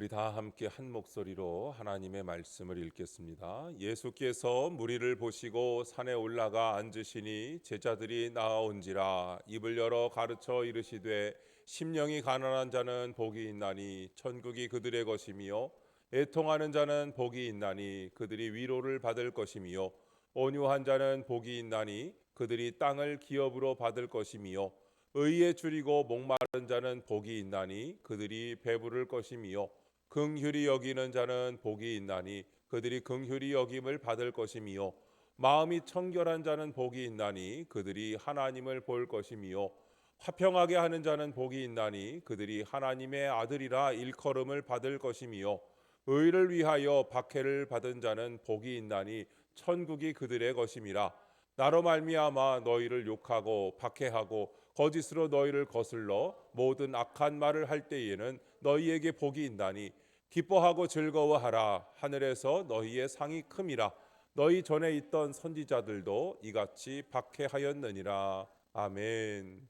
우리 다 함께 한 목소리로 하나님의 말씀을 읽겠습니다. 예수께서 무리를 보시고 산에 올라가 앉으시니 제자들이 나아온지라 입을 열어 가르쳐 이르시되 심령이 가난한 자는 복이 있나니 천국이 그들의 것이며 애통하는 자는 복이 있나니 그들이 위로를 받을 것이며 온유한 자는 복이 있나니 그들이 땅을 기업으로 받을 것이며 의에 줄이고 목마른 자는 복이 있나니 그들이 배부를 것이며 긍휼히 여기는 자는 복이 있나니 그들이 긍휼히 여김을 받을 것이며 마음이 청결한 자는 복이 있나니 그들이 하나님을 볼 것이며 화평하게 하는 자는 복이 있나니 그들이 하나님의 아들이라 일컬음을 받을 것이며 의를 위하여 박해를 받은 자는 복이 있나니 천국이 그들의 것임이라. 나로 말미암아 너희를 욕하고 박해하고 거짓으로 너희를 거슬러 모든 악한 말을 할 때에는 너희에게 복이 있나니 기뻐하고 즐거워하라. 하늘에서 너희의 상이 큼이라. 너희 전에 있던 선지자들도 이같이 박해하였느니라. 아멘.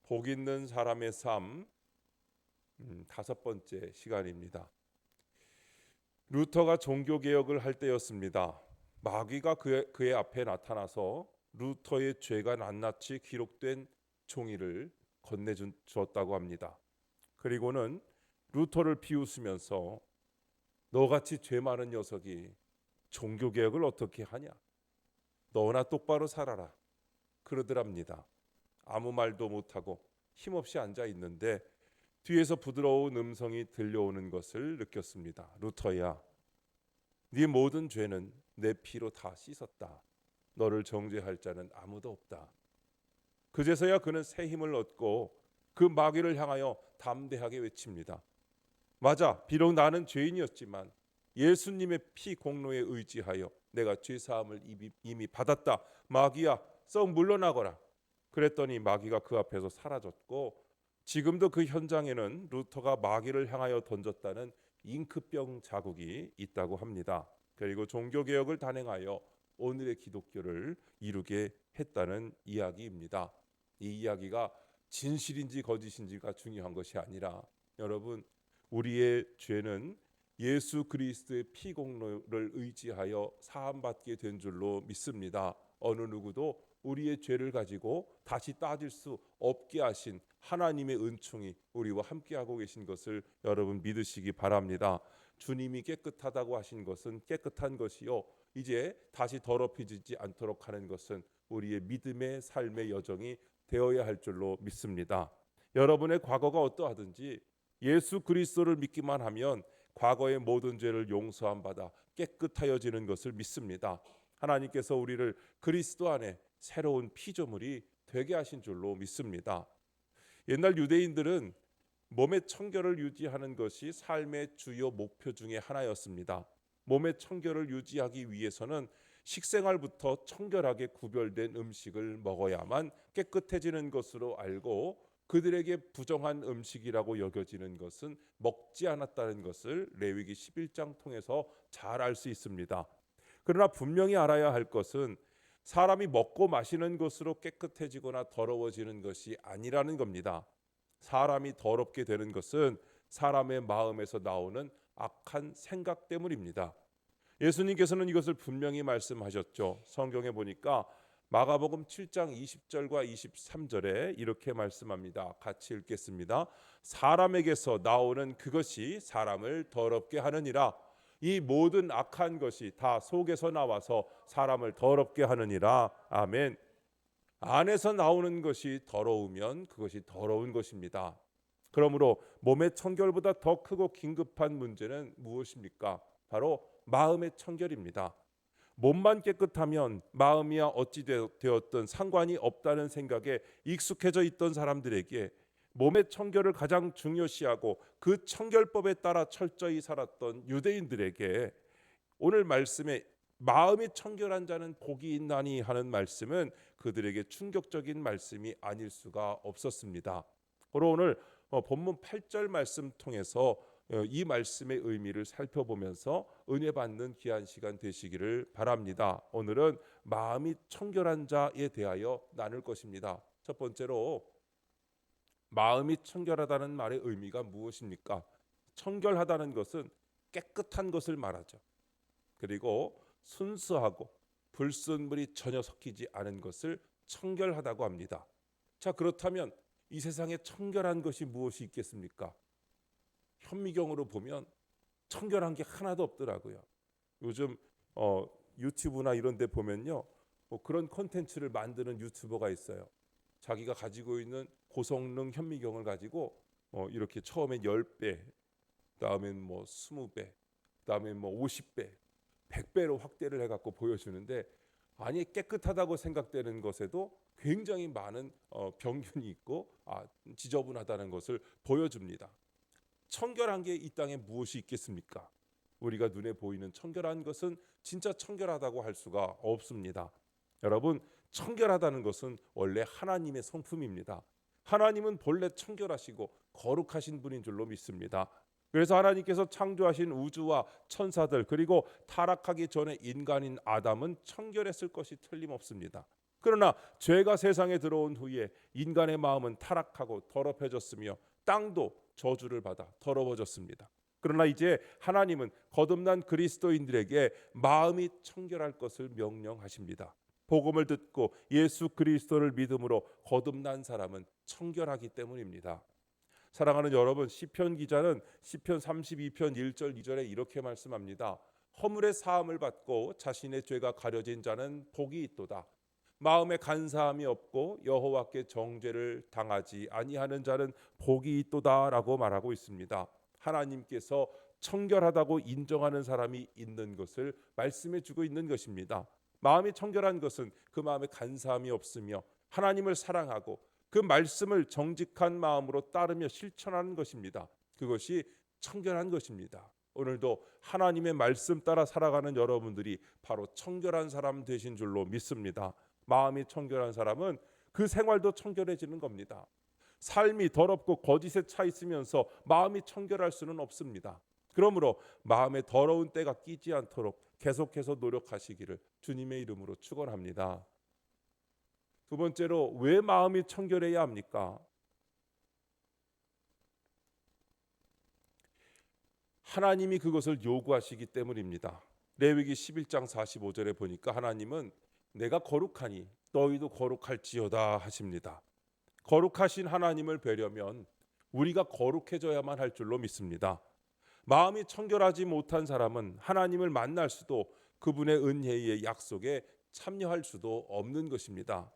복 있는 사람의 삶, 다섯 번째 시간입니다. 루터가 종교개혁을 할 때였습니다. 마귀가 그의 앞에 나타나서 루터의 죄가 낱낱이 기록된 종이를 건네주었다고 합니다. 그리고는 루터를 비웃으면서 너같이 죄 많은 녀석이 종교개혁을 어떻게 하냐? 너나 똑바로 살아라. 그러더랍니다. 아무 말도 못하고 힘없이 앉아 있는데 뒤에서 부드러운 음성이 들려오는 것을 느꼈습니다. 루터야, 네 모든 죄는 내 피로 다 씻었다. 너를 정죄할 자는 아무도 없다. 그제서야 그는 새 힘을 얻고 그 마귀를 향하여 담대하게 외칩니다. 맞아, 비록 나는 죄인이었지만 예수님의 피 공로에 의지하여 내가 죄사함을 이미 받았다. 마귀야, 썩 물러나거라. 그랬더니 마귀가 그 앞에서 사라졌고 지금도 그 현장에는 루터가 마귀를 향하여 던졌다는 잉크병 자국이 있다고 합니다. 그리고 종교개혁을 단행하여 오늘의 기독교를 이루게 했다는 이야기입니다. 이 이야기가 진실인지 거짓인지가 중요한 것이 아니라 여러분, 우리의 죄는 예수 그리스도의 피 공로를 의지하여 사함받게 된 줄로 믿습니다. 어느 누구도 우리의 죄를 가지고 다시 따질 수 없게 하신 하나님의 은총이 우리와 함께하고 계신 것을 여러분 믿으시기 바랍니다. 주님이 깨끗하다고 하신 것은 깨끗한 것이요, 이제 다시 더럽혀지지 않도록 하는 것은 우리의 믿음의 삶의 여정이 되어야 할 줄로 믿습니다. 여러분의 과거가 어떠하든지 예수 그리스도를 믿기만 하면 과거의 모든 죄를 용서함 받아 깨끗하여지는 것을 믿습니다. 하나님께서 우리를 그리스도 안에 새로운 피조물이 되게 하신 줄로 믿습니다. 옛날 유대인들은 몸의 청결을 유지하는 것이 삶의 주요 목표 중에 하나였습니다. 몸의 청결을 유지하기 위해서는 식생활부터 청결하게 구별된 음식을 먹어야만 깨끗해지는 것으로 알고 그들에게 부정한 음식이라고 여겨지는 것은 먹지 않았다는 것을 레위기 11장 통해서 잘 알 수 있습니다. 그러나 분명히 알아야 할 것은 사람이 먹고 마시는 것으로 깨끗해지거나 더러워지는 것이 아니라는 겁니다. 사람이 더럽게 되는 것은 사람의 마음에서 나오는 악한 생각 때문입니다. 예수님께서는 이것을 분명히 말씀하셨죠. 성경에 보니까 마가복음 7장 20절과 23절에 이렇게 말씀합니다. 같이 읽겠습니다. 사람에게서 나오는 그것이 사람을 더럽게 하느니라. 이 모든 악한 것이 다 속에서 나와서 사람을 더럽게 하느니라. 아멘. 안에서 나오는 것이 더러우면 그것이 더러운 것입니다. 그러므로 몸의 청결보다 더 크고 긴급한 문제는 무엇입니까? 바로 마음의 청결입니다. 몸만 깨끗하면 마음이야 어찌 되었든 상관이 없다는 생각에 익숙해져 있던 사람들에게 몸의 청결을 가장 중요시하고 그 청결법에 따라 철저히 살았던 유대인들에게 오늘 말씀에 마음이 청결한 자는 복이 있나니 하는 말씀은 그들에게 충격적인 말씀이 아닐 수가 없었습니다. 그리고 오늘 본문 8절 말씀 통해서 이 말씀의 의미를 살펴보면서 은혜 받는 귀한 시간 되시기를 바랍니다. 오늘은 마음이 청결한 자에 대하여 나눌 것입니다. 첫 번째로 마음이 청결하다는 말의 의미가 무엇입니까? 청결하다는 것은 깨끗한 것을 말하죠. 그리고 순수하고 불순물이 전혀 섞이지 않은 것을 청결하다고 합니다. 자, 그렇다면 이 세상에 청결한 것이 무엇이 있겠습니까? 현미경으로 보면 청결한 게 하나도 없더라고요. 요즘 유튜브나 이런 데 보면요, 그런 콘텐츠를 만드는 유튜버가 있어요. 자기가 가지고 있는 고성능 현미경을 가지고 이렇게 처음엔 10배, 그다음엔 뭐 20배, 그다음엔 뭐 50배, 100배로 확대를 해갖고 보여주는데, 아니 깨끗하다고 생각되는 것에도 굉장히 많은 병균이 있고 지저분하다는 것을 보여줍니다. 청결한 게 이 땅에 무엇이 있겠습니까? 우리가 눈에 보이는 청결한 것은 진짜 청결하다고 할 수가 없습니다. 여러분, 청결하다는 것은 원래 하나님의 성품입니다. 하나님은 본래 청결하시고 거룩하신 분인 줄로 믿습니다. 그래서 하나님께서 창조하신 우주와 천사들, 그리고 타락하기 전에 인간인 아담은 청결했을 것이 틀림없습니다. 그러나 죄가 세상에 들어온 후에 인간의 마음은 타락하고 더럽혀졌으며 땅도 저주를 받아 더러워졌습니다. 그러나 이제 하나님은 거듭난 그리스도인들에게 마음이 청결할 것을 명령하십니다. 복음을 듣고 예수 그리스도를 믿음으로 거듭난 사람은 청결하기 때문입니다. 사랑하는 여러분, 시편 기자는 시편 32편 1절 2절에 이렇게 말씀합니다. 허물의 사함을 받고 자신의 죄가 가려진 자는 복이 있도다. 마음에 간사함이 없고 여호와께 정죄를 당하지 아니하는 자는 복이 있도다라고 말하고 있습니다. 하나님께서 청결하다고 인정하는 사람이 있는 것을 말씀해 주고 있는 것입니다. 마음이 청결한 것은 그 마음에 간사함이 없으며 하나님을 사랑하고 그 말씀을 정직한 마음으로 따르며 실천하는 것입니다. 그것이 청결한 것입니다. 오늘도 하나님의 말씀 따라 살아가는 여러분들이 바로 청결한 사람 되신 줄로 믿습니다. 마음이 청결한 사람은 그 생활도 청결해지는 겁니다. 삶이 더럽고 거짓에 차 있으면서 마음이 청결할 수는 없습니다. 그러므로 마음에 더러운 때가 끼지 않도록 계속해서 노력하시기를 주님의 이름으로 축원합니다. 두 번째로, 왜 마음이 청결해야 합니까? 하나님이 그것을 요구하시기 때문입니다. 레위기 11장 45절에 보니까 하나님은 내가 거룩하니 너희도 거룩할지어다 하십니다. 거룩하신 하나님을 뵈려면 우리가 거룩해져야만 할 줄로 믿습니다. 마음이 청결하지 못한 사람은 하나님을 만날 수도 그분의 은혜의 약속에 참여할 수도 없는 것입니다.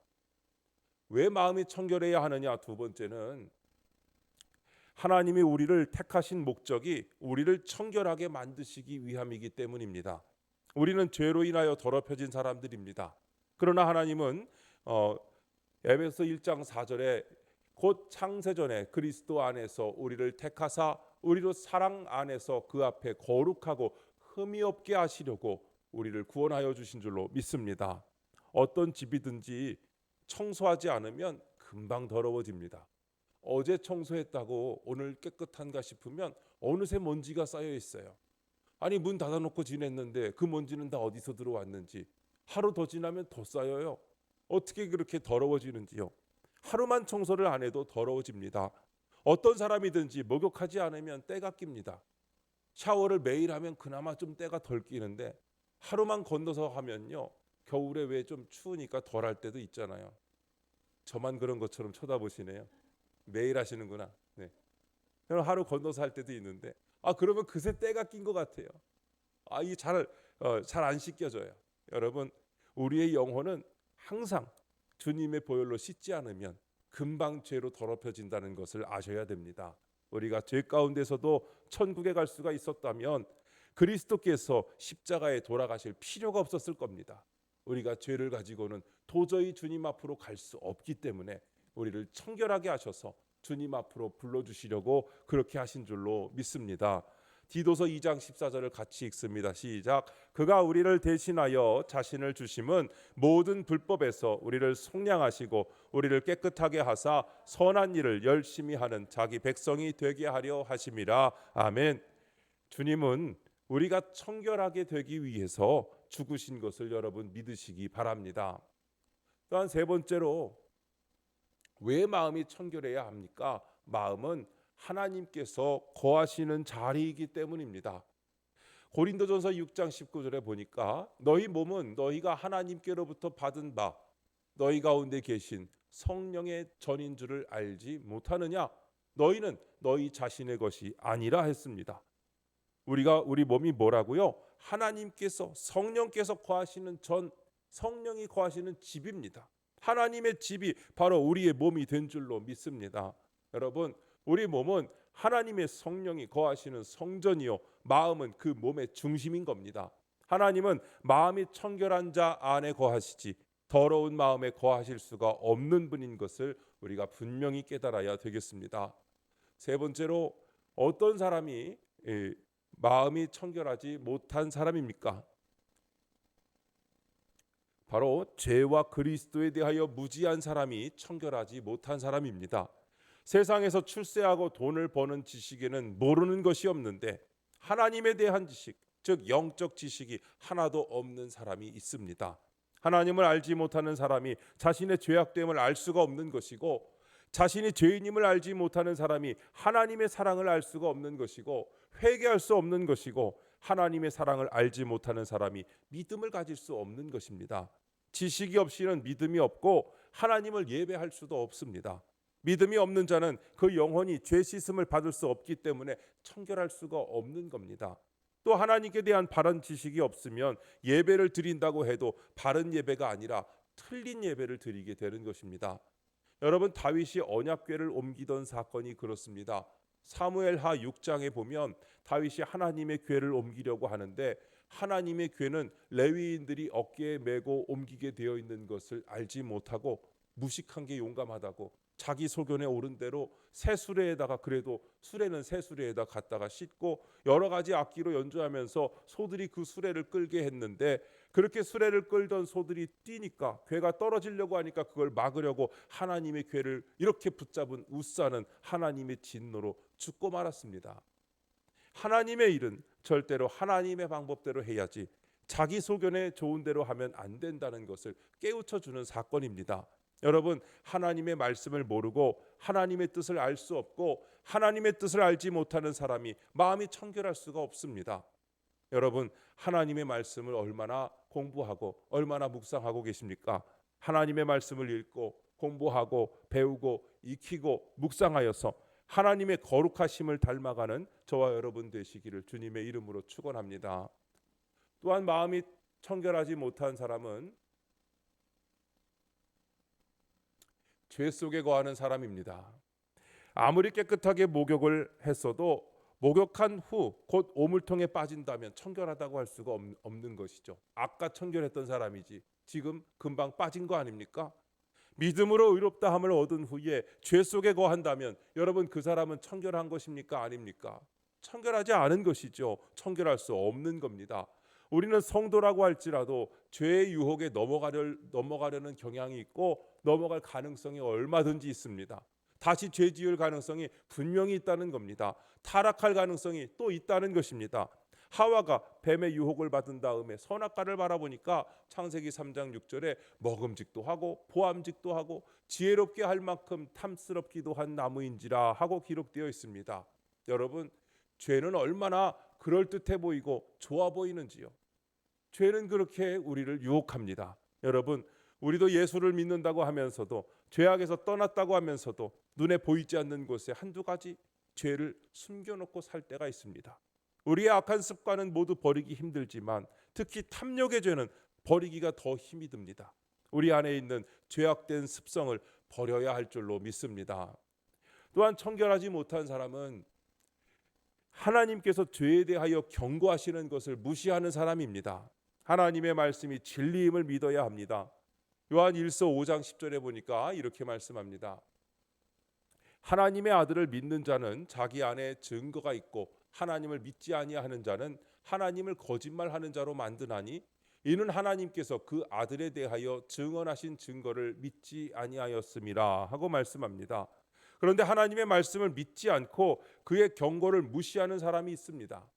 왜 마음이 청결해야 하느냐? 두 번째는 하나님이 우리를 택하신 목적이 우리를 청결하게 만드시기 위함이기 때문입니다. 우리는 죄로 인하여 더럽혀진 사람들입니다. 그러나 하나님은 에베소 1장 4절에 곧 창세전에 그리스도 안에서 우리를 택하사 우리로 사랑 안에서 그 앞에 거룩하고 흠이 없게 하시려고 우리를 구원하여 주신 줄로 믿습니다. 어떤 집이든지 청소하지 않으면 금방 더러워집니다. 어제 청소했다고 오늘 깨끗한가 싶으면 어느새 먼지가 쌓여 있어요. 아니, 문 닫아놓고 지냈는데 그 먼지는 다 어디서 들어왔는지 하루 더 지나면 더 쌓여요. 어떻게 그렇게 더러워지는지요? 하루만 청소를 안 해도 더러워집니다. 어떤 사람이든지 목욕하지 않으면 때가 낍니다. 샤워를 매일 하면 그나마 좀 때가 덜 끼는데 하루만 건너서 하면요, 겨울에 왜 좀 추우니까 덜 할 때도 있잖아요. 저만 그런 것처럼 쳐다보시네요. 매일 하시는구나. 네. 하루 건너서 할 때도 있는데 그러면 그새 때가 낀 것 같아요. 이 잘 안 씻겨져요. 여러분, 우리의 영혼은 항상 주님의 보혈로 씻지 않으면 금방 죄로 더럽혀진다는 것을 아셔야 됩니다. 우리가 죄 가운데서도 천국에 갈 수가 있었다면 그리스도께서 십자가에 돌아가실 필요가 없었을 겁니다. 우리가 죄를 가지고는 도저히 주님 앞으로 갈 수 없기 때문에 우리를 청결하게 하셔서 주님 앞으로 불러주시려고 그렇게 하신 줄로 믿습니다. 디도서 2장 14절을 같이 읽습니다. 시작. 그가 우리를 대신하여 자신을 주심은 모든 불법에서 우리를 속량하시고 우리를 깨끗하게 하사 선한 일을 열심히 하는 자기 백성이 되게 하려 하심이라. 아멘. 주님은 우리가 청결하게 되기 위해서 죽으신 것을 여러분 믿으시기 바랍니다. 또한 세 번째로, 왜 마음이 청결해야 합니까? 마음은 하나님께서 거하시는 자리이기 때문입니다. 고린도전서 6장 19절에 보니까 너희 몸은 너희가 하나님께로부터 받은 바 너희 가운데 계신 성령의 전인 줄을 알지 못하느냐? 너희는 너희 자신의 것이 아니라 했습니다. 우리 몸이 뭐라고요? 하나님께서 성령께서 거하시는 성령이 거하시는 집입니다. 하나님의 집이 바로 우리의 몸이 된 줄로 믿습니다. 여러분, 우리 몸은 하나님의 성령이 거하시는 성전이요, 마음은 그 몸의 중심인 겁니다. 하나님은 마음이 청결한 자 안에 거하시지 더러운 마음에 거하실 수가 없는 분인 것을 우리가 분명히 깨달아야 되겠습니다. 세 번째로, 어떤 사람이 마음이 청결하지 못한 사람입니까? 바로 죄와 그리스도에 대하여 무지한 사람이 청결하지 못한 사람입니다. 세상에서 출세하고 돈을 버는 지식에는 모르는 것이 없는데 하나님에 대한 지식, 즉 영적 지식이 하나도 없는 사람이 있습니다. 하나님을 알지 못하는 사람이 자신의 죄악됨을 알 수가 없는 것이고, 자신이 죄인임을 알지 못하는 사람이 하나님의 사랑을 알 수가 없는 것이고, 회개할 수 없는 것이고, 하나님의 사랑을 알지 못하는 사람이 믿음을 가질 수 없는 것입니다. 지식이 없이는 믿음이 없고 하나님을 예배할 수도 없습니다. 믿음이 없는 자는 그 영혼이 죄 씻음을 받을 수 없기 때문에 청결할 수가 없는 겁니다. 또 하나님께 대한 바른 지식이 없으면 예배를 드린다고 해도 바른 예배가 아니라 틀린 예배를 드리게 되는 것입니다. 여러분, 다윗이 언약궤를 옮기던 사건이 그렇습니다. 사무엘하 6장에 보면 다윗이 하나님의 궤를 옮기려고 하는데 하나님의 궤는 레위인들이 어깨에 메고 옮기게 되어 있는 것을 알지 못하고 무식한 게 용감하다고 자기 소견에 오른 대로 새 수레에다가, 그래도 수레는 새 수레에다 갖다가 싣고 여러 가지 악기로 연주하면서 소들이 그 수레를 끌게 했는데, 그렇게 수레를 끌던 소들이 뛰니까 궤가 떨어지려고 하니까 그걸 막으려고 하나님의 궤를 이렇게 붙잡은 웃사는 하나님의 진노로 죽고 말았습니다. 하나님의 일은 절대로 하나님의 방법대로 해야지 자기 소견에 좋은 대로 하면 안 된다는 것을 깨우쳐 주는 사건입니다. 여러분, 하나님의 말씀을 모르고 하나님의 뜻을 알 수 없고 하나님의 뜻을 알지 못하는 사람이 마음이 청결할 수가 없습니다. 여러분, 하나님의 말씀을 얼마나 공부하고 얼마나 묵상하고 계십니까? 하나님의 말씀을 읽고 공부하고 배우고 익히고 묵상하여서 하나님의 거룩하심을 닮아가는 저와 여러분 되시기를 주님의 이름으로 축원합니다. 또한 마음이 청결하지 못한 사람은 죄 속에 거하는 사람입니다. 아무리 깨끗하게 목욕을 했어도 목욕한 후 곧 오물통에 빠진다면 청결하다고 할 수가 없는 것이죠. 아까 청결했던 사람이지 지금 금방 빠진 거 아닙니까? 믿음으로 의롭다함을 얻은 후에 죄 속에 거한다면 여러분, 그 사람은 청결한 것입니까? 아닙니까? 청결하지 않은 것이죠. 청결할 수 없는 겁니다. 우리는 성도라고 할지라도 죄의 유혹에 넘어가려는 경향이 있고 넘어갈 가능성이 얼마든지 있습니다. 다시 죄 지을 가능성이 분명히 있다는 겁니다. 타락할 가능성이 또 있다는 것입니다. 하와가 뱀의 유혹을 받은 다음에 선악과를 바라보니까 창세기 3장 6절에 먹음직도 하고 보암직도 하고 지혜롭게 할 만큼 탐스럽기도 한 나무인지라 하고 기록되어 있습니다. 여러분, 죄는 얼마나 그럴듯해 보이고 좋아 보이는지요. 죄는 그렇게 우리를 유혹합니다. 여러분, 우리도 예수를 믿는다고 하면서도 죄악에서 떠났다고 하면서도 눈에 보이지 않는 곳에 한두 가지 죄를 숨겨놓고 살 때가 있습니다. 우리의 악한 습관은 모두 버리기 힘들지만 특히 탐욕의 죄는 버리기가 더 힘이 듭니다. 우리 안에 있는 죄악된 습성을 버려야 할 줄로 믿습니다. 또한 청결하지 못한 사람은 하나님께서 죄에 대하여 경고하시는 것을 무시하는 사람입니다. 하나님의 말씀이 진리임을 믿어야 합니다. 요한 1서 5장 10절에 보니까 이렇게 말씀합니다. 하나님의 아들을 믿는 자는 자기 안에 증거가 있고 하나님을 믿지 아니하는 자는 하나님을 거짓말하는 자로 만드나니 이는 하나님께서 그 아들에 대하여 증언하신 증거를 믿지 아니하였음이라 하고 말씀합니다. 그런데 하나님의 말씀을 믿지 않고 그의 경고를 무시하는 사람이 있습니다.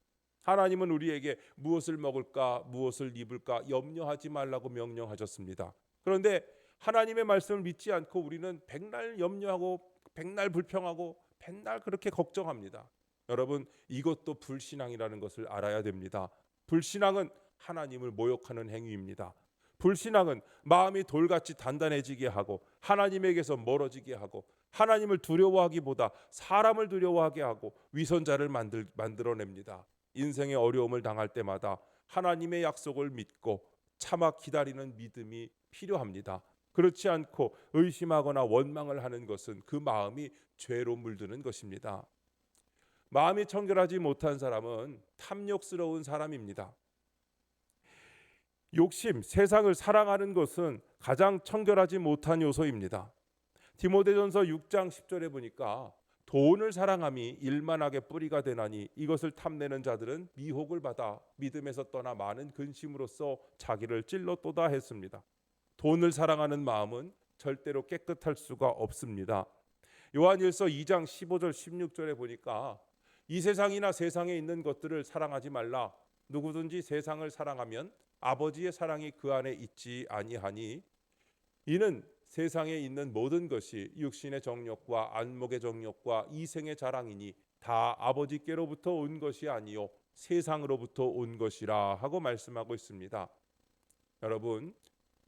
하나님은 우리에게 무엇을 먹을까 무엇을 입을까 염려하지 말라고 명령하셨습니다. 그런데 하나님의 말씀을 믿지 않고 우리는 백날 염려하고 백날 불평하고 맨날 그렇게 걱정합니다. 여러분, 이것도 불신앙이라는 것을 알아야 됩니다. 불신앙은 하나님을 모욕하는 행위입니다. 불신앙은 마음이 돌같이 단단해지게 하고 하나님에게서 멀어지게 하고 하나님을 두려워하기보다 사람을 두려워하게 하고 위선자를 만들어냅니다. 인생의 어려움을 당할 때마다 하나님의 약속을 믿고 참아 기다리는 믿음이 필요합니다. 그렇지 않고 의심하거나 원망을 하는 것은 그 마음이 죄로 물드는 것입니다. 마음이 청결하지 못한 사람은 탐욕스러운 사람입니다. 욕심, 세상을 사랑하는 것은 가장 청결하지 못한 요소입니다. 디모데전서 6장 10절에 보니까 돈을 사랑함이 일만하게 뿌리가 되나니 이것을 탐내는 자들은 미혹을 받아 믿음에서 떠나 많은 근심으로써 자기를 찔렀도다 했습니다. 돈을 사랑하는 마음은 절대로 깨끗할 수가 없습니다. 요한일서 2장 15절 16절에 보니까 이 세상이나 세상에 있는 것들을 사랑하지 말라. 누구든지 세상을 사랑하면 아버지의 사랑이 그 안에 있지 아니하니 이는 세상에 있는 모든 것이 육신의 정욕과 안목의 정욕과 이생의 자랑이니 다 아버지께로부터 온 것이 아니요 세상으로부터 온 것이라 하고 말씀하고 있습니다. 여러분,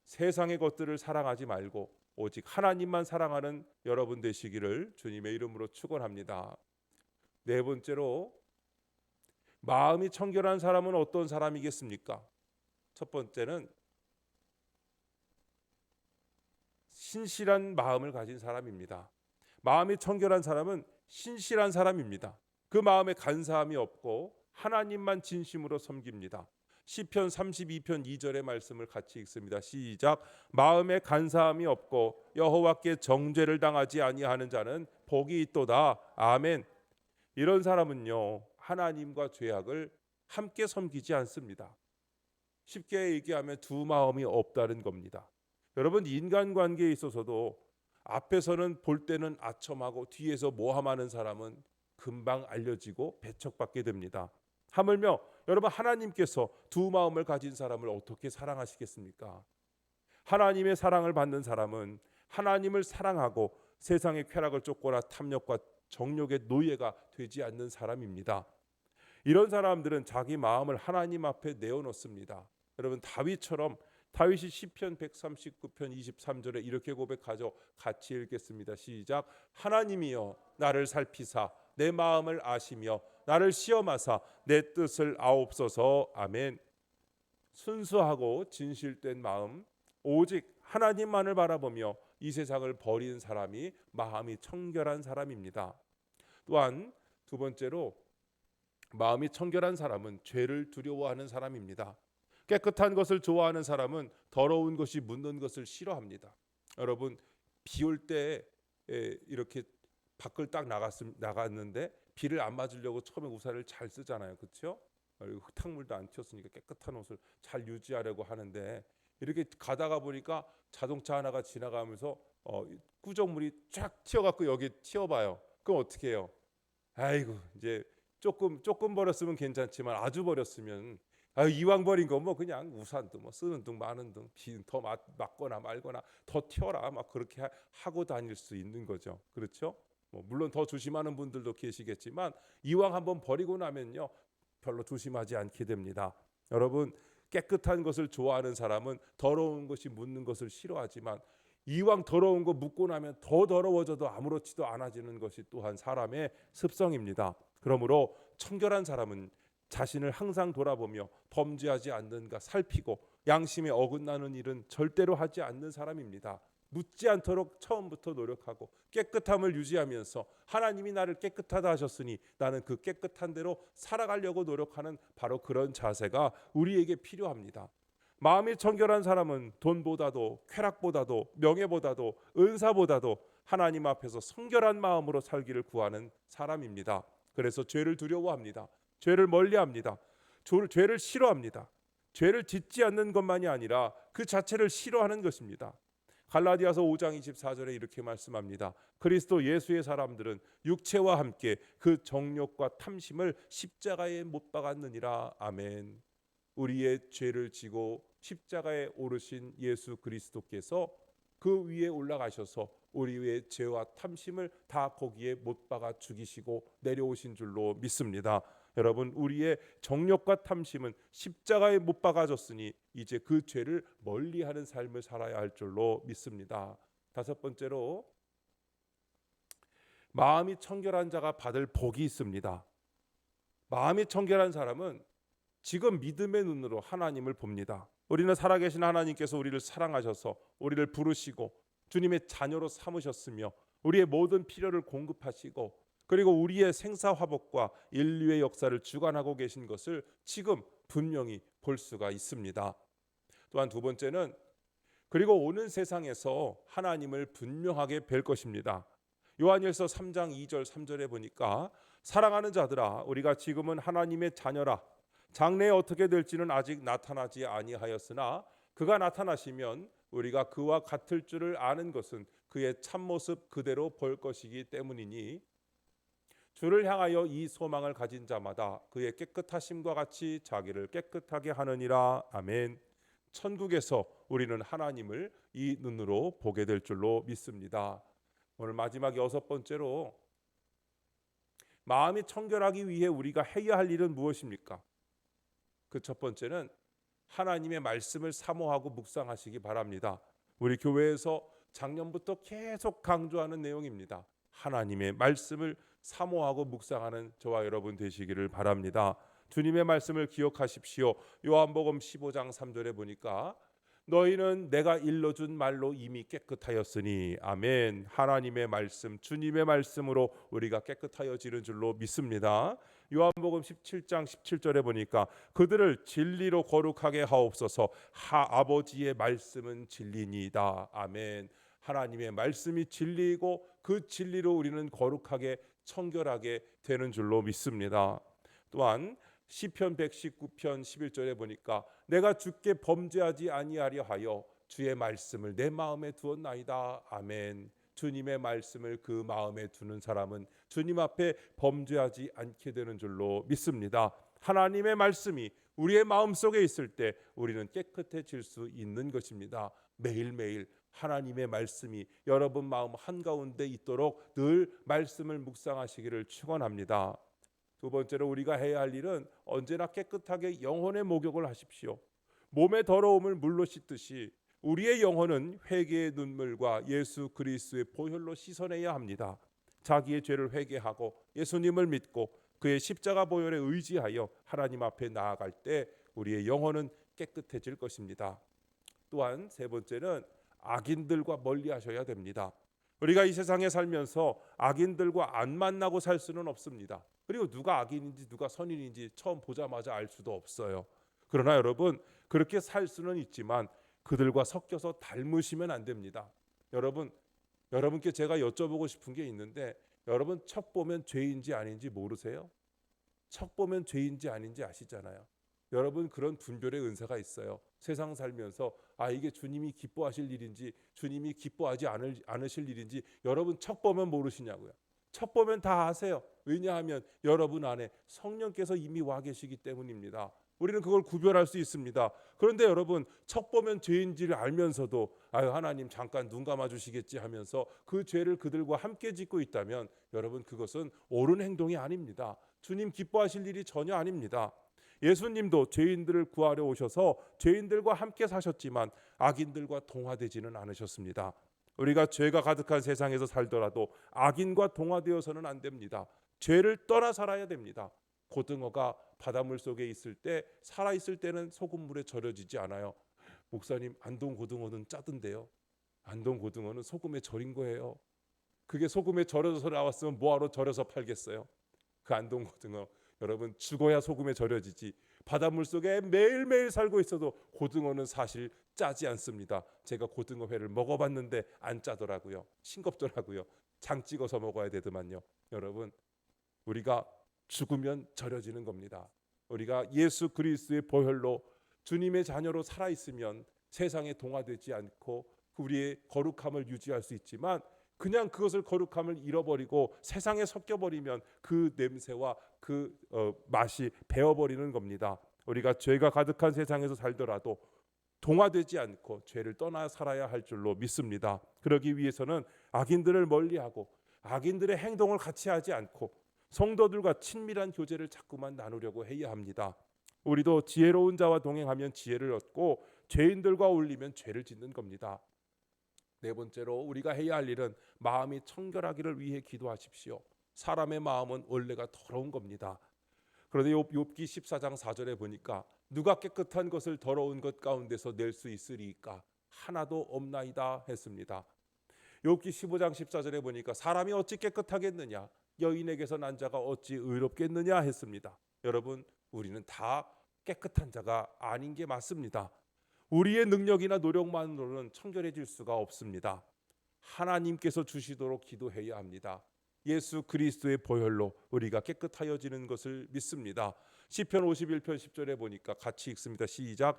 세상의 것들을 사랑하지 말고 오직 하나님만 사랑하는 여러분 되시기를 주님의 이름으로 축원합니다. 네 번째로, 마음이 청결한 사람은 어떤 사람이겠습니까? 첫 번째는 신실한 마음을 가진 사람입니다. 마음이 청결한 사람은 신실한 사람입니다. 그 마음에 간사함이 없고 하나님만 진심으로 섬깁니다. 시편 32편 2절의 말씀을 같이 읽습니다. 시작. 마음에 간사함이 없고 여호와께 정죄를 당하지 아니하는 자는 복이 있도다. 아멘. 이런 사람은요, 하나님과 죄악을 함께 섬기지 않습니다. 쉽게 얘기하면 두 마음이 없다는 겁니다. 여러분, 인간관계에 있어서도 앞에서는 볼 때는 아첨하고 뒤에서 모함하는 사람은 금방 알려지고 배척받게 됩니다. 하물며 여러분, 하나님께서 두 마음을 가진 사람을 어떻게 사랑하시겠습니까? 하나님의 사랑을 받는 사람은 하나님을 사랑하고 세상의 쾌락을 쫓거나 탐욕과 정욕의 노예가 되지 않는 사람입니다. 이런 사람들은 자기 마음을 하나님 앞에 내어놓습니다. 여러분, 다윗이 시편 139편 23절에 이렇게 고백하죠. 같이 읽겠습니다. 시작. 하나님이여 나를 살피사 내 마음을 아시며 나를 시험하사 내 뜻을 아옵소서. 아멘. 순수하고 진실된 마음, 오직 하나님만을 바라보며 이 세상을 버린 사람이 마음이 청결한 사람입니다. 또한 두 번째로, 마음이 청결한 사람은 죄를 두려워하는 사람입니다. 깨끗한 것을 좋아하는 사람은 더러운 것이 묻는 것을 싫어합니다. 여러분, 비 올 때 이렇게 밖을 딱 나갔는데 비를 안 맞으려고 처음에 우산을 잘 쓰잖아요, 그렇죠? 흙탕물도 안 튀었으니까 깨끗한 옷을 잘 유지하려고 하는데 이렇게 가다가 보니까 자동차 하나가 지나가면서 꾸정물이 쫙 튀어갖고 여기 튀어봐요. 그럼 어떻게 해요? 아이고, 이제 조금 버렸으면 괜찮지만 아주 버렸으면 이왕 버린 거 뭐 그냥 우산도 뭐 쓰는 둥 마는 둥 비 더 맞거나 말거나 더 튀어라 막 그렇게 하고 다닐 수 있는 거죠. 그렇죠? 뭐 물론 더 조심하는 분들도 계시겠지만 이왕 한번 버리고 나면요 별로 조심하지 않게 됩니다. 여러분, 깨끗한 것을 좋아하는 사람은 더러운 것이 묻는 것을 싫어하지만 이왕 더러운 거 묻고 나면 더 더러워져도 아무렇지도 않아지는 것이 또한 사람의 습성입니다. 그러므로 청결한 사람은 자신을 항상 돌아보며 범죄하지 않는가 살피고 양심에 어긋나는 일은 절대로 하지 않는 사람입니다. 묻지 않도록 처음부터 노력하고 깨끗함을 유지하면서 하나님이 나를 깨끗하다 하셨으니 나는 그 깨끗한 대로 살아가려고 노력하는 바로 그런 자세가 우리에게 필요합니다. 마음이 청결한 사람은 돈보다도 쾌락보다도 명예보다도 은사보다도 하나님 앞에서 성결한 마음으로 살기를 구하는 사람입니다. 그래서 죄를 두려워합니다. 죄를 멀리합니다. 죄를 싫어합니다. 죄를 짓지 않는 것만이 아니라 그 자체를 싫어하는 것입니다. 갈라디아서 5장 24절에 이렇게 말씀합니다. 그리스도 예수의 사람들은 육체와 함께 그 정욕과 탐심을 십자가에 못 박았느니라. 아멘. 우리의 죄를 지고 십자가에 오르신 예수 그리스도께서 그 위에 올라가셔서 우리의 죄와 탐심을 다 거기에 못 박아 죽이시고 내려오신 줄로 믿습니다. 여러분, 우리의 정욕과 탐심은 십자가에 못 박아졌으니 이제 그 죄를 멀리하는 삶을 살아야 할 줄로 믿습니다. 다섯 번째로, 마음이 청결한 자가 받을 복이 있습니다. 마음이 청결한 사람은 지금 믿음의 눈으로 하나님을 봅니다. 우리는 살아계신 하나님께서 우리를 사랑하셔서 우리를 부르시고 주님의 자녀로 삼으셨으며 우리의 모든 필요를 공급하시고 그리고 우리의 생사화복과 인류의 역사를 주관하고 계신 것을 지금 분명히 볼 수가 있습니다. 또한 두 번째는, 그리고 오는 세상에서 하나님을 분명하게 뵐 것입니다. 요한일서 3장 2절 3절에 보니까 사랑하는 자들아, 우리가 지금은 하나님의 자녀라. 장래에 어떻게 될지는 아직 나타나지 아니하였으나 그가 나타나시면 우리가 그와 같을 줄을 아는 것은 그의 참모습 그대로 볼 것이기 때문이니 주를 향하여 이 소망을 가진 자마다 그의 깨끗하심과 같이 자기를 깨끗하게 하느니라. 아멘. 천국에서 우리는 하나님을 이 눈으로 보게 될 줄로 믿습니다. 오늘 마지막 여섯 번째로, 마음이 청결하기 위해 우리가 해야 할 일은 무엇입니까? 그 첫 번째는 하나님의 말씀을 사모하고 묵상하시기 바랍니다. 우리 교회에서 작년부터 계속 강조하는 내용입니다. 하나님의 말씀을 사모하고 묵상하는 저와 여러분 되시기를 바랍니다. 주님의 말씀을 기억하십시오. 요한복음 15장 3절에 보니까 너희는 내가 일러준 말로 이미 깨끗하였으니. 아멘. 하나님의 말씀, 주님의 말씀으로 우리가 깨끗하여지는 줄로 믿습니다. 요한복음 17장 17절에 보니까 그들을 진리로 거룩하게 하옵소서. 아버지의 말씀은 진리니이다. 아멘. 하나님의 말씀이 진리이고 그 진리로 우리는 거룩하게 청결하게 되는 줄로 믿습니다. 또한 시편 119편 11절에 보니까 내가 주께 범죄하지 아니하려 하여 주의 말씀을 내 마음에 두었나이다. 아멘. 주님의 말씀을 그 마음에 두는 사람은 주님 앞에 범죄하지 않게 되는 줄로 믿습니다. 하나님의 말씀이 우리의 마음속에 있을 때 우리는 깨끗해질 수 있는 것입니다. 매일매일 하나님의 말씀이 여러분 마음 한가운데 있도록 늘 말씀을 묵상하시기를 축원합니다. 두 번째로 우리가 해야 할 일은 언제나 깨끗하게 영혼의 목욕을 하십시오. 몸의 더러움을 물로 씻듯이 우리의 영혼은 회개의 눈물과 예수 그리스도의 보혈로 씻어내야 합니다. 자기의 죄를 회개하고 예수님을 믿고 그의 십자가 보혈에 의지하여 하나님 앞에 나아갈 때 우리의 영혼은 깨끗해질 것입니다. 또한 세 번째는 악인들과 멀리 하셔야 됩니다. 우리가 이 세상에 살면서 악인들과 안 만나고 살 수는 없습니다. 그리고 누가 악인인지 누가 선인인지 처음 보자마자 알 수도 없어요. 그러나 여러분, 그렇게 살 수는 있지만 그들과 섞여서 닮으시면 안 됩니다. 여러분께 제가 여쭤보고 싶은 게 있는데, 여러분 척 보면 죄인지 아닌지 모르세요? 척 보면 죄인지 아닌지 아시잖아요. 여러분, 그런 분별의 은사가 있어요. 세상 살면서 이게 주님이 기뻐하실 일인지 주님이 기뻐하지 않으실 일인지 여러분 척 보면 모르시냐고요. 척 보면 다 아세요. 왜냐하면 여러분 안에 성령께서 이미 와 계시기 때문입니다. 우리는 그걸 구별할 수 있습니다. 그런데 여러분, 척 보면 죄인지를 알면서도 하나님 잠깐 눈 감아 주시겠지 하면서 그 죄를 그들과 함께 짓고 있다면 여러분, 그것은 옳은 행동이 아닙니다. 주님 기뻐하실 일이 전혀 아닙니다. 예수님도 죄인들을 구하려 오셔서 죄인들과 함께 사셨지만 악인들과 동화되지는 않으셨습니다. 우리가 죄가 가득한 세상에서 살더라도 악인과 동화되어서는 안 됩니다. 죄를 떠나 살아야 됩니다. 고등어가 바닷물 속에 있을 때, 살아있을 때는 소금물에 절여지지 않아요. 목사님, 안동 고등어는 짜던데요. 안동 고등어는 소금에 절인 거예요. 그게 소금에 절여져서 나왔으면 뭐하러 절여서 팔겠어요? 그 안동 고등어, 여러분, 죽어야 소금에 절여지지. 바닷물 속에 매일매일 살고 있어도 고등어는 사실 짜지 않습니다. 제가 고등어회를 먹어봤는데 안 짜더라고요. 싱겁더라고요. 장 찍어서 먹어야 되더만요. 여러분, 우리가 죽으면 절여지는 겁니다. 우리가 예수 그리스도의 보혈로 주님의 자녀로 살아있으면 세상에 동화되지 않고 우리의 거룩함을 유지할 수 있지만, 그냥 그것을 거룩함을 잃어버리고 세상에 섞여버리면 그 냄새와 그 맛이 배어버리는 겁니다. 우리가 죄가 가득한 세상에서 살더라도 동화되지 않고 죄를 떠나 살아야 할 줄로 믿습니다. 그러기 위해서는 악인들을 멀리하고 악인들의 행동을 같이 하지 않고 성도들과 친밀한 교제를 자꾸만 나누려고 해야 합니다. 우리도 지혜로운 자와 동행하면 지혜를 얻고 죄인들과 어울리면 죄를 짓는 겁니다. 네 번째로 우리가 해야 할 일은 마음이 청결하기를 위해 기도하십시오. 사람의 마음은 원래가 더러운 겁니다. 그런데 욥기 14장 4절에 보니까 누가 깨끗한 것을 더러운 것 가운데서 낼 수 있으리이까 하나도 없나이다 했습니다. 욥기 15장 14절에 보니까 사람이 어찌 깨끗하겠느냐, 여인에게서 난 자가 어찌 의롭겠느냐 했습니다. 여러분, 우리는 다 깨끗한 자가 아닌 게 맞습니다. 우리의 능력이나 노력만으로는 청결해질 수가 없습니다. 하나님께서 주시도록 기도해야 합니다. 예수 그리스도의 보혈로 우리가 깨끗하여지는 것을 믿습니다. 시편 51편 10절에 보니까 같이 읽습니다. 시작.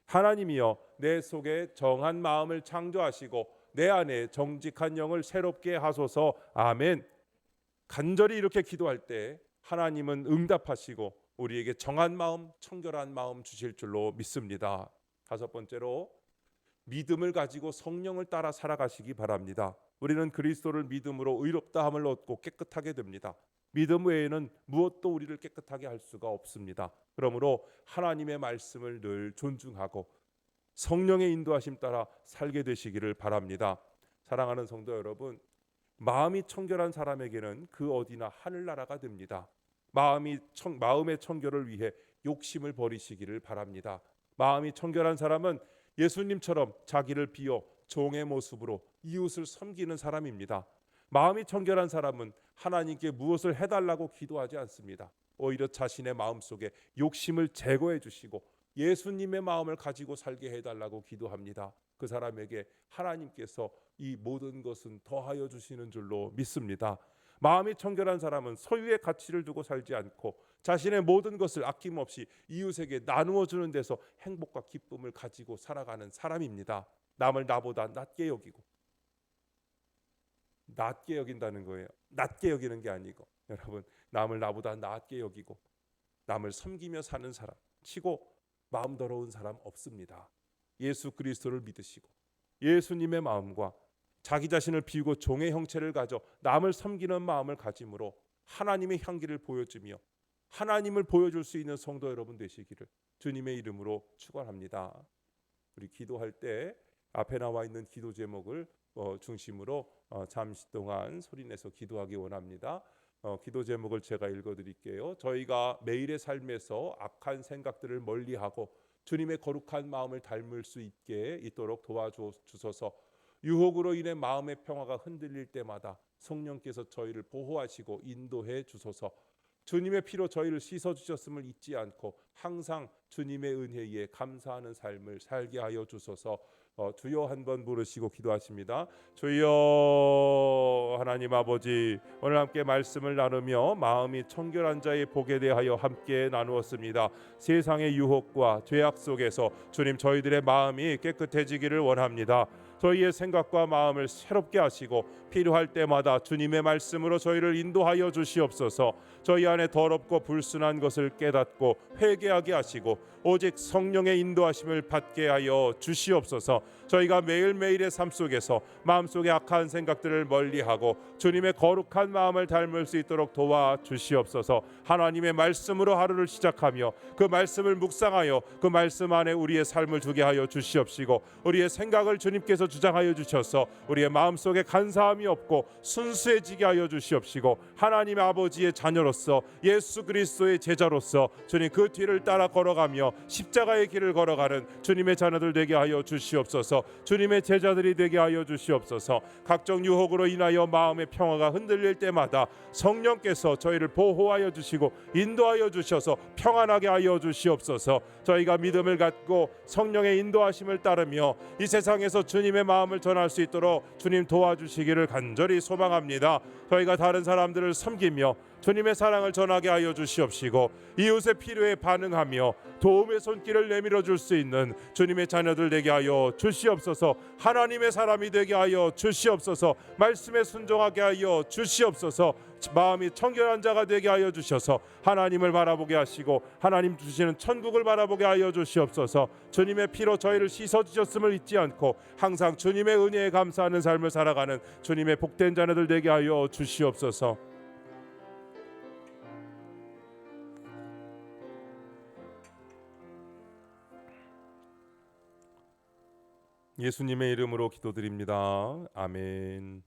하나님이여 내 속에 정한 마음을 창조하시고 내 안에 정직한 영을 새롭게 하소서. 아멘. 간절히 이렇게 기도할 때 하나님은 응답하시고 우리에게 정한 마음, 청결한 마음 주실 줄로 믿습니다. 다섯 번째로 믿음을 가지고 성령을 따라 살아가시기 바랍니다. 우리는 그리스도를 믿음으로 의롭다함을 얻고 깨끗하게 됩니다. 믿음 외에는 무엇도 우리를 깨끗하게 할 수가 없습니다. 그러므로 하나님의 말씀을 늘 존중하고 성령의 인도하심 따라 살게 되시기를 바랍니다. 사랑하는 성도 여러분, 마음이 청결한 사람에게는 그 어디나 하늘나라가 됩니다. 마음의 청결을 위해 욕심을 버리시기를 바랍니다. 마음이 청결한 사람은 예수님처럼 자기를 비워 종의 모습으로 이웃을 섬기는 사람입니다. 마음이 청결한 사람은 하나님께 무엇을 해달라고 기도하지 않습니다. 오히려 자신의 마음속에 욕심을 제거해 주시고 예수님의 마음을 가지고 살게 해달라고 기도합니다. 그 사람에게 하나님께서 이 모든 것은 더하여 주시는 줄로 믿습니다. 마음이 청결한 사람은 소유의 가치를 두고 살지 않고 자신의 모든 것을 아낌없이 이웃에게 나누어 주는 데서 행복과 기쁨을 가지고 살아가는 사람입니다. 남을 나보다 낮게 여기고, 낮게 여긴다는 거예요. 낮게 여기는 게 아니고, 여러분, 남을 나보다 낮게 여기고 남을 섬기며 사는 사람 치고 마음 더러운 사람 없습니다. 예수 그리스도를 믿으시고 예수님의 마음과 자기 자신을 비우고 종의 형체를 가져 남을 섬기는 마음을 가짐으로 하나님의 향기를 보여주며 하나님을 보여줄 수 있는 성도 여러분 되시기를 주님의 이름으로 축원합니다. 우리 기도할 때 앞에 나와 있는 기도 제목을 중심으로 잠시 동안 소리내서 기도하기 원합니다. 기도 제목을 제가 읽어드릴게요. 저희가 매일의 삶에서 악한 생각들을 멀리하고 주님의 거룩한 마음을 닮을 수 있도록 도와주소서. 유혹으로 인해 마음의 평화가 흔들릴 때마다 성령께서 저희를 보호하시고 인도해 주소서. 주님의 피로 저희를 씻어주셨음을 잊지 않고 항상 주님의 은혜에 감사하는 삶을 살게 하여 주소서. 주여 한번 부르시고 기도하십니다. 주여 하나님 아버지, 오늘 함께 말씀을 나누며 마음이 청결한 자의 복에 대하여 함께 나누었습니다. 세상의 유혹과 죄악 속에서 주님 저희들의 마음이 깨끗해지기를 원합니다. 저희의 생각과 마음을 새롭게 하시고 필요할 때마다 주님의 말씀으로 저희를 인도하여 주시옵소서. 저희 안에 더럽고 불순한 것을 깨닫고 회개하게 하시고 오직 성령의 인도하심을 받게 하여 주시옵소서. 저희가 매일매일의 삶 속에서 마음속에 악한 생각들을 멀리하고 주님의 거룩한 마음을 닮을 수 있도록 도와주시옵소서. 하나님의 말씀으로 하루를 시작하며 그 말씀을 묵상하여 그 말씀 안에 우리의 삶을 두게 하여 주시옵시고 우리의 생각을 주님께서 주장하여 주셔서 우리의 마음속에 간사함이 없고 순수해지게 하여 주시옵시고 하나님 아버지의 자녀로서 예수 그리스도의 제자로서 주님 그 뒤를 따라 걸어가며 십자가의 길을 걸어가는 주님의 자녀들 되게 하여 주시옵소서. 주님의 제자들이 되게 하여 주시옵소서. 각종 유혹으로 인하여 마음의 평화가 흔들릴 때마다 성령께서 저희를 보호하여 주시고 인도하여 주셔서 평안하게 하여 주시옵소서. 저희가 믿음을 갖고 성령의 인도하심을 따르며 이 세상에서 주님의 마음을 전할 수 있도록 주님 도와주시기를 간절히 소망합니다. 저희가 다른 사람들을 섬기며 주님의 사랑을 전하게 하여 주시옵시고 이웃의 필요에 반응하며 도움의 손길을 내밀어 줄 수 있는 주님의 자녀들 되게 하여 주시옵소서. 하나님의 사람이 되게 하여 주시옵소서. 말씀에 순종하게 하여 주시옵소서. 마음이 청결한 자가 되게 하여 주셔서 하나님을 바라보게 하시고 하나님 주시는 천국을 바라보게 하여 주시옵소서. 주님의 피로 저희를 씻어 주셨음을 잊지 않고 항상 주님의 은혜에 감사하는 삶을 살아가는 주님의 복된 자녀들 되게 하여 주시옵소서. 예수님의 이름으로 기도드립니다. 아멘.